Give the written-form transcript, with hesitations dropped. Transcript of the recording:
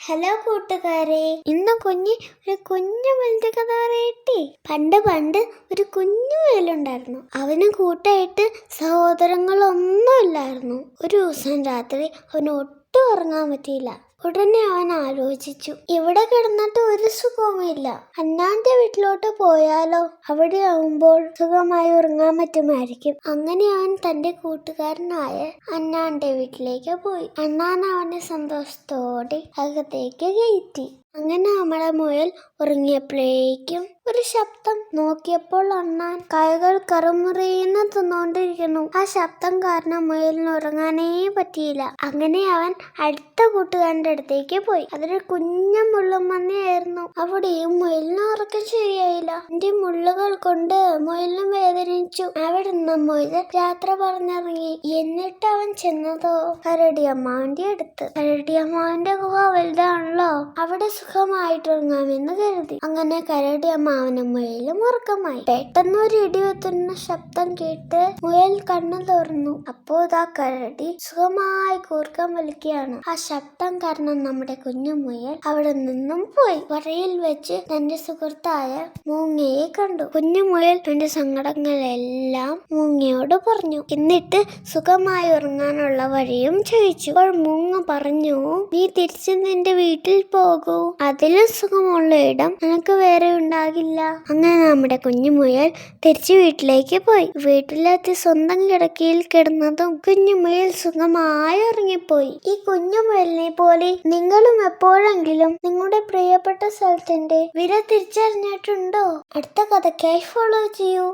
Hello കൂട്ടുകാരെ, ഇന്ന് ഒരു കുഞ്ഞു മത്സ്യ കഥ പറയട്ടെ. പണ്ട് ഒരു കുഞ്ഞു മുയലുണ്ടായിരുന്നു. അവന് കൂട്ടായിട്ട് സഹോദരങ്ങളൊന്നുമില്ലായിരുന്നു. ഒരു ദിവസം രാത്രി അവന് ഒട്ടും ഉറങ്ങാൻ പറ്റിയില്ല. ഉടനെ അവൻ ആലോചിച്ചു, ഇവിടെ കിടന്നിട്ട് ഒരു സുഖവുമില്ല. അന്നാന്റെ വീട്ടിലോട്ട് പോയാലോ? അവിടെ ആവുമ്പോൾ സുഖമായി ഉറങ്ങാൻ പറ്റുമായിരിക്കും. അങ്ങനെ അവൻ തന്റെ കൂട്ടുകാരനായ അന്നാന്റെ വീട്ടിലേക്ക് പോയി. അണ്ണാൻ അവനെ സന്തോഷത്തോടെ അകത്തേക്ക് കയറ്റി. അങ്ങനെ നമ്മുടെ മുയൽ ഉറങ്ങിയപ്പോഴേക്കും ഒരു ശബ്ദം. നോക്കിയപ്പോൾ അണ്ണാൻ കായകൾ കറുമുറിയെന്ന് തിന്നുകൊണ്ടിരിക്കുന്നു. ആ ശബ്ദം കാരണം മുയലിന് ഉറങ്ങാനേ പറ്റിയില്ല. അങ്ങനെ അവൻ അടുത്ത കൂട്ടുകാരന്റെ അടുത്തേക്ക് പോയി. അതൊരു കുഞ്ഞു മുള്ളുമണ്ണിയായിരുന്നു. അവിടെയും മുയലിന് ഉറക്കം ശരിയായില്ല. എന്റെ മുള്ളുകൾ കൊണ്ട് മുയലിന് വേദനിച്ചു. അവിടെ നിന്ന് മുയൽ യാത്ര പറഞ്ഞിറങ്ങി. എന്നിട്ട് അവൻ ചെന്നതോ കരടിയമ്മാവന്റെ അടുത്ത്. കരടിയമ്മാവന്റെ ഗുഹ വലുതാണല്ലോ, അവിടെ സുഖമായിട്ട് ഉറങ്ങാമെന്ന് കരുതി. അങ്ങനെ കരടിയമ്മാവനും മുയലും ഉറക്കമായി. പെട്ടെന്ന് ഒരു ഇടിവെത്തുന്ന ശബ്ദം കേട്ട് മുയൽ കണ്ണു തുറന്നു. അപ്പോ ആ കരടി സുഖമായി കൂർക്കം വലിക്കുകയാണ്. ആ ശബ്ദം കാരണം നമ്മുടെ കുഞ്ഞു മുയൽ അവിടെ നിന്നും പോയി. വരയിൽ വെച്ച് തന്റെ സുഹൃത്തായ മൂങ്ങയെ കണ്ടു. കുഞ്ഞു മുയൽ തന്റെ സങ്കടങ്ങളെല്ലാം മൂങ്ങയോട് പറഞ്ഞു. എന്നിട്ട് സുഖമായി ഉറങ്ങാനുള്ള വഴിയും ചോദിച്ചു. അപ്പോൾ മൂങ്ങ പറഞ്ഞു, നീ തിരിച്ച് നിന്റെ വീട്ടിൽ പോകൂ. അതിലും സുഖമുള്ള ഇടം നിനക്ക് വേറെ ഉണ്ടാകില്ല. അങ്ങനെ നമ്മുടെ കുഞ്ഞു മുയൽ തിരിച്ചു വീട്ടിലേക്ക് പോയി. വീട്ടിലെത്തി സ്വന്തം കിടക്കയിൽ കിടന്നതും കുഞ്ഞു മുയൽ സുഖമായി ഉറങ്ങിപ്പോയി. ഈ കുഞ്ഞു മുയലിനെ പോലെ നിങ്ങളും എപ്പോഴെങ്കിലും നിങ്ങളുടെ പ്രിയപ്പെട്ട സ്ഥലത്തിന്റെ വില തിരിച്ചറിഞ്ഞിട്ടുണ്ടോ? അടുത്ത കഥയ്ക്കായി ഫോളോ ചെയ്യൂ.